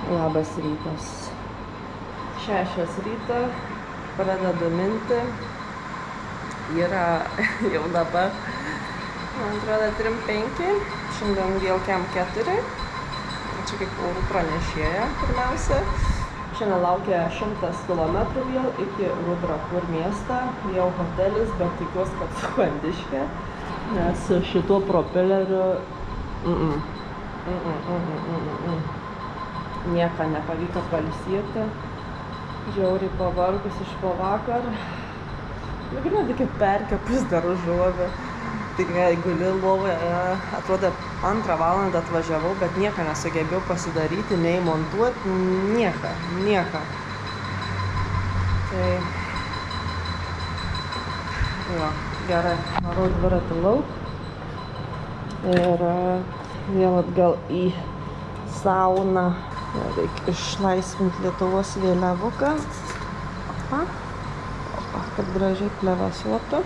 Labas rytas. 6 ryto, pradedu minti. Yra jau dabar, man atrodo, 3:05. Šiandien vėl kem 4. Čia kaip orų pranešėja pirmiausia. Šiandien laukia 100 km vėl iki Rudrapur miestą. Jau hotelis, bet tikiuosi, kad sklandiškė. Nes šituo propeleriu nieko nepavyko pailsėti. Žiauriai pavargus iš po vakar. Galiu tik perkepus daržovę. Tikrai guli lovoje, atrodo 2 valandą atvažiavau, bet nieko nesugebėjau pasidaryti, nei montuoti, nieko. Tai, jo, gerai, varau dviratį lauk ir vėl atgal į sauną. Reikia išlaisvinti Lietuvos vėliavuką, kad gražiai plevasuotų.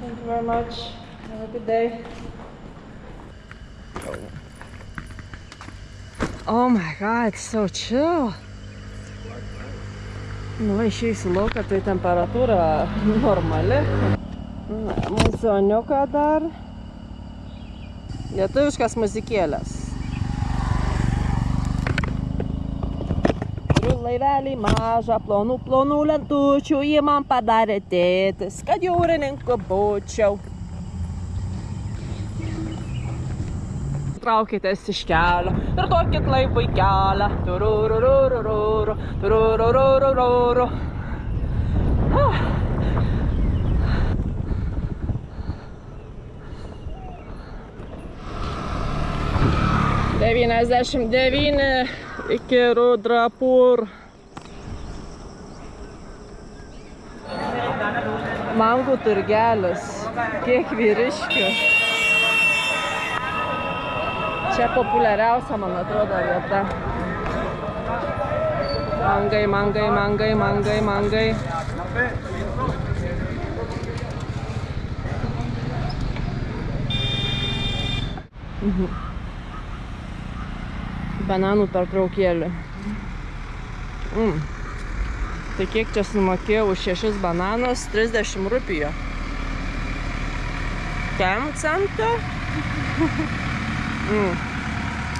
Thank you very much. Have a good day. Oh my god, it's so chill. Nu, išeisiu lauką, tai temperatūra normali. Muzoniuką dar. Lietuviškas muzikėlės. Laivelį mažą, plonų lentučių, jį man padarė tėtis, kad jūrininku būčiau. Traukitės iš kelio ir duokit laivui kelią. Tururururururu, tururururururu. 99 iki Rudrapur. Mangų turgelis. Kiek vyriškių. Čia populiariausia, man atrodo, vieta. Mangai. Bananų pertraukėlį. Tai kiek čia sumokėjau už 6 bananus? 30 rupijų. 10 centų.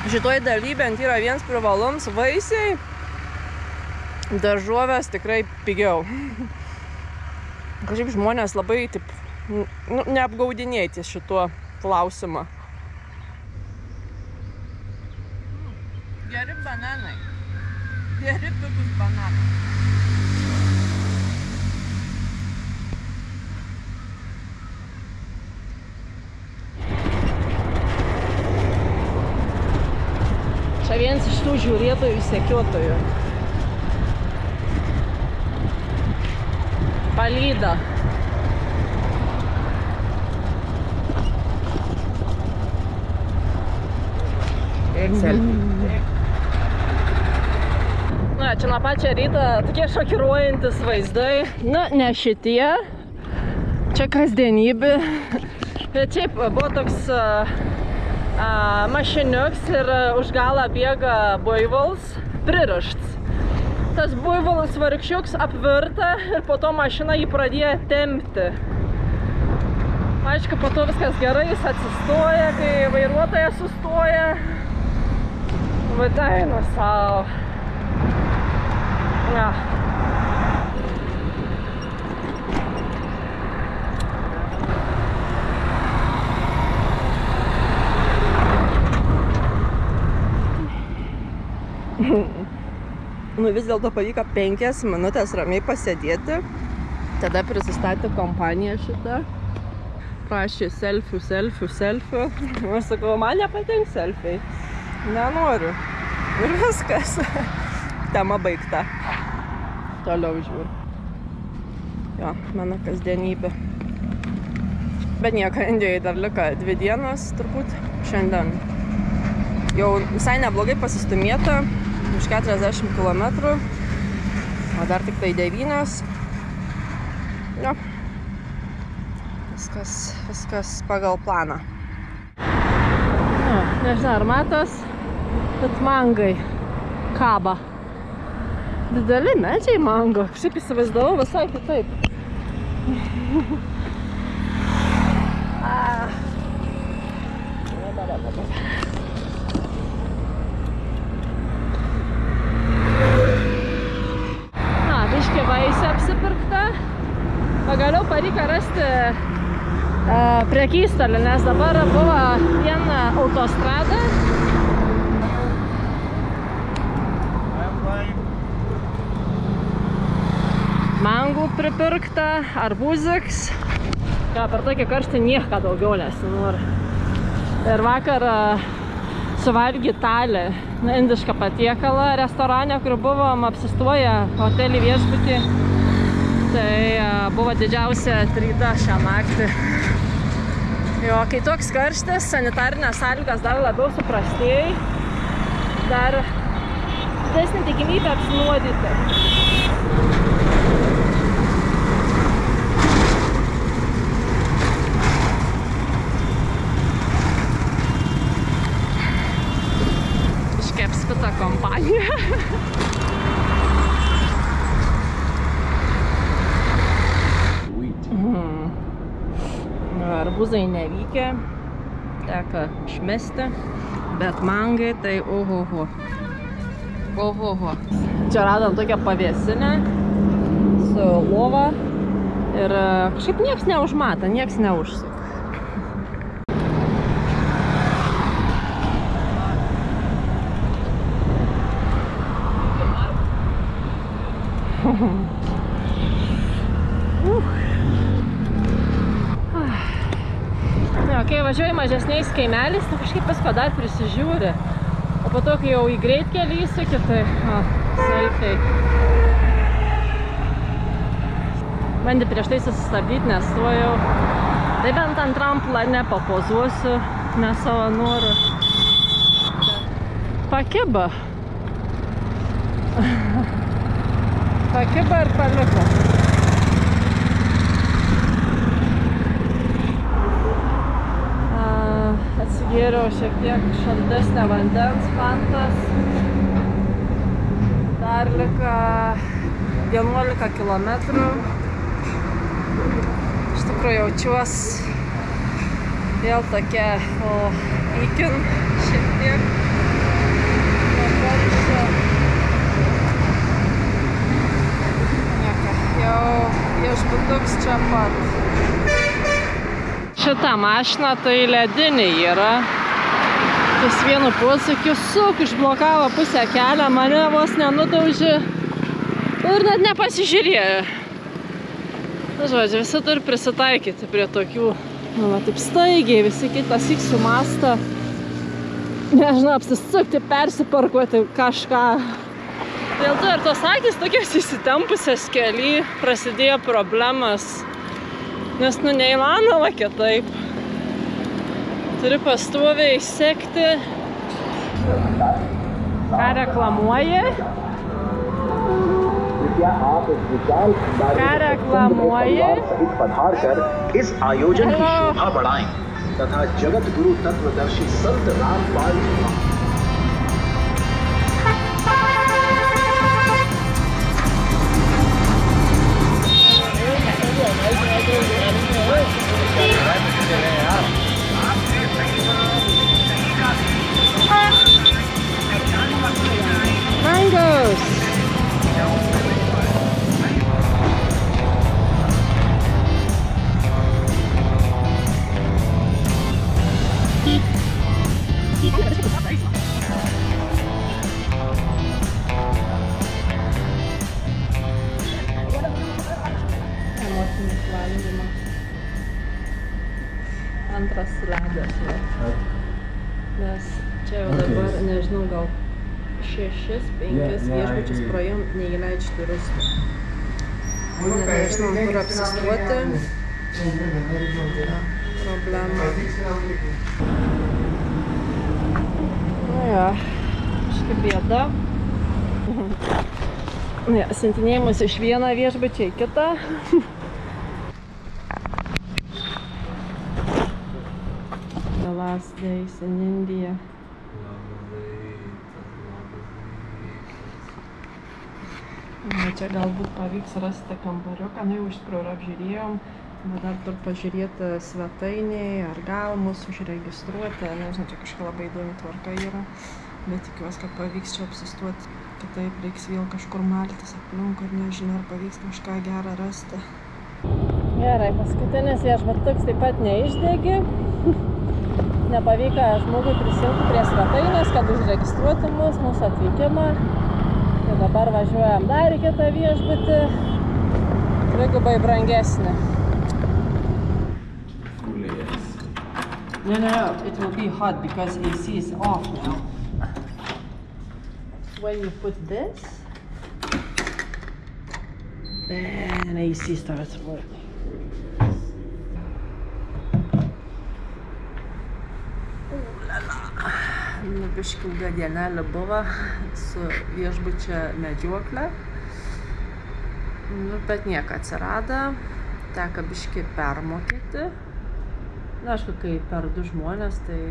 Šitoj daly bent yra vienas privalums vaisiai. Daržovės tikrai pigiau. Kažkaip žmonės labai taip, neapgaudinėti šituo klausimą. Geri bananai. Geri pigus bananai. Čia vienas iš tų žiūrėtojų sekiotojų. Palyda. Na, čia nuo pačio ryto tokie šokiruojantis vaizdai. Na, ne šitie. Čia kasdienybė. Bet šiaip buvo toks mašiniuks ir už galą bėga buivols pririšts. Tas buivolas vargšiuks apvirta ir po to mašina jį pradėjo tempti. Aišku, po to viskas gerai, jis atsistoja, kai vairuotojas sustoja. Bet eina savo. Ja. Nu, vis dėlto pavyko 5 minutės ramiai pasėdėti. Tada prisistatė kompanija šitą. Prašė selfių. Aš sakau, man nepatinka selfiai. Nenoriu. Ir viskas. Tema baigta. Toliau žiūriu. Jo, mano kasdienybė. Bet nieko, Indijai dar liko 2 dienos, turbūt. Šiandien jau visai neblogai pasistumėta. Už 40 km. O dar tik tai 9. Jo. Viskas pagal planą. Nežinau, ar matos, bet mangai kaba. Dideli medžiai mango. Kažkaip įsivaizdavau visai kitaip. Biškį vaisių apsipirkta. Pagaliau pavyko rasti prekystalį, nes dabar buvo viena autostrada. Mangų pripirkta, arbūziks. Per tokį karštį nieko daugiau nesinori. Ir vakar suvalgė talį, indišką patiekalą restorane, kur buvom apsistoję hotelį viešbutį. Tai buvo didžiausia tryda šią naktį. Jo, kai toks karštis, sanitarinės sąlygas dar labiau suprastėjai, dar didesnė tikimybė apsinuodyti. Iškepspita kompanija. Arbūzai nevykę, teka išmesti, bet mangai tai ohoho. Ohoho. Čia radom tokią pavėsinę su lova ir kažkaip nieks neužmata, nieks neužsuk. Kai važiuoji mažesniais kaimeliais, tai kažkaip visko dar prisižiūri. O po to, kai jau į greitkelį įsuki, tai selfiai. Bandė prieš tai susistabdyti, nes tuo jau tai bent antram plane papozuosiu, ne savo noru. Pakiba. Pakiba ir paliko. Atsigėriau šiek tiek šaltesnę vandens, fantas. Dar liko 11 kilometrų. Iš tikrųjų jaučiuos vėl tokia ikin šiek tiek. Jau viešbutuks čia pat. Šita mašina tai ledinė yra. Ties vienu posūkiu išblokavo pusę kelią, mane vos nenudaužė ir net nepasižiūrėjo. Žodžiu, visi turi prisitaikyti prie tokių, taip staigiai, visi kitas syk sumasta. Nežinau, apsisukti, persiparkuoti kažką. Dėl to ir tos akys tokios įsitempusios kely, prasidėjo problemas. Nes, neįmanoma kitaip. Turi pastoviai sekti. Ką reklamuoji? Ką reklamuoji? इस आयोजन की शोभा बढ़ाएं तथा जगत गुरु तत्वदर्शी संत रामपाल Mangoes. 6-5 viešbučius praėjom, neįleidžia turistų. Nežinau, kur apsistuoti. Problema. Nu jo, kažkaip bėda. Siuntinėjimus iš vieną viešbučią į kitą. The last days in India. Čia galbūt pavyks rasti kambariuką, nu jau iš tikrųjų apžiūrėjom, bet dar tur pažiūrėti svetainėje, ar gal mus užregistruoti, nežinau, čia kažkokia labai įdomi tvarka yra, bet tikiuosi, kad pavyks čia apsistuoti, kitaip reiks vėl kažkur maltis aplink ir nežinau, ar pavyks kažką gerą rasti. Gerai, paskutinis viešbutukas taip pat neišdegė. Nepavyko žmogui prisijungti prie svetainės, kad užregistruotų mūsų atvykimą. Tai dabar važiuojam dar į kitą viešbutį, trigubai brangesnį. No, it will be hot because AC is off now. When you put this, then AC starts working. Biški ilga dienelė buvo su viešbučio medžioklė, bet nieko atsirado, teko biški permokėti. Na, aišku, kai per 2 žmonės, tai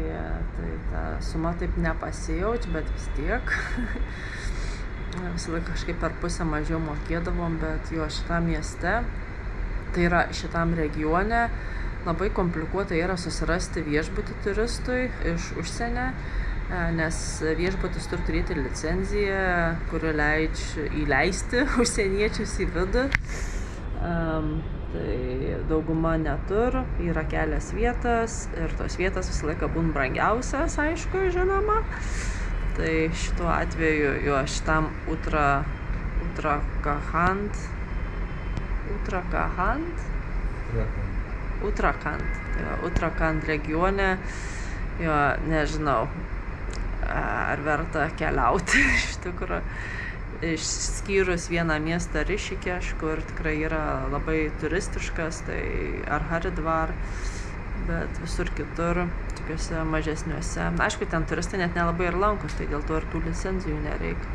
ta suma taip nepasijauč, bet vis tiek. Visą laiką kažkaip per pusę mažiau mokėdavom, bet jo šitam mieste, tai yra šitam regione, labai komplikuota yra susirasti viešbutį turistui iš užsienio. Nes viešbutis turi turėti licenciją, kuri leidžia įleisti užsieniečius į vidų. Tai dauguma neturi, yra kelias vietas ir tos vietas visą laiką būna brangiausias, aišku, žinoma. Tai šituo atveju jo šitam Uttarakhand regione, jo nežinau, ar verta keliauti iš tikrųjų, išskyrus vieną miestą Rishikesh, kur tikrai yra labai turistiškas, tai ar Haridvar, bet visur kitur, tokiuose mažesniuose. Aišku, ten turistai net nelabai ir lankos, tai dėl to ir tų licencijų nereikia.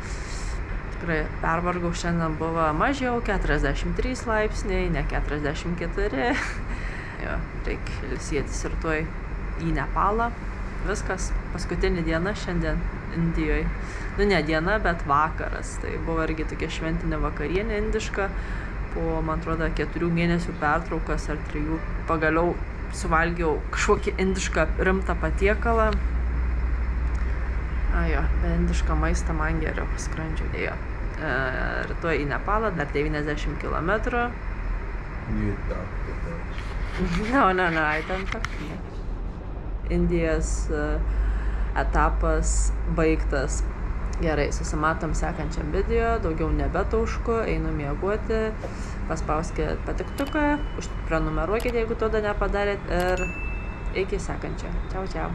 Tikrai pervargau, šiandien buvo mažiau, 43 laipsniai, ne 44. Jo, reikia ilsėtis ir tuoj į Nepalą. Viskas, paskutinė diena šiandien Indijoje. Nu, ne diena, bet vakaras. Tai buvo irgi tokia šventinė vakarienė indiška. Po, man atrodo, 4 mėnesių pertraukas ar 3 pagaliau suvalgiau kažkokį indišką rimtą patiekalą. Jo, be indišką maistą man geriau skrandžiu dėjo. Rytoj į Nepalą, dar 90 km. No, I don't talk. Indijos etapas baigtas. Gerai, susimatom sekančiam video, daugiau nebetaušku, einu miegoti, paspauskit patiktuką, prenumeruokit, jeigu to dar nepadarėt ir iki sekančio. Čiau.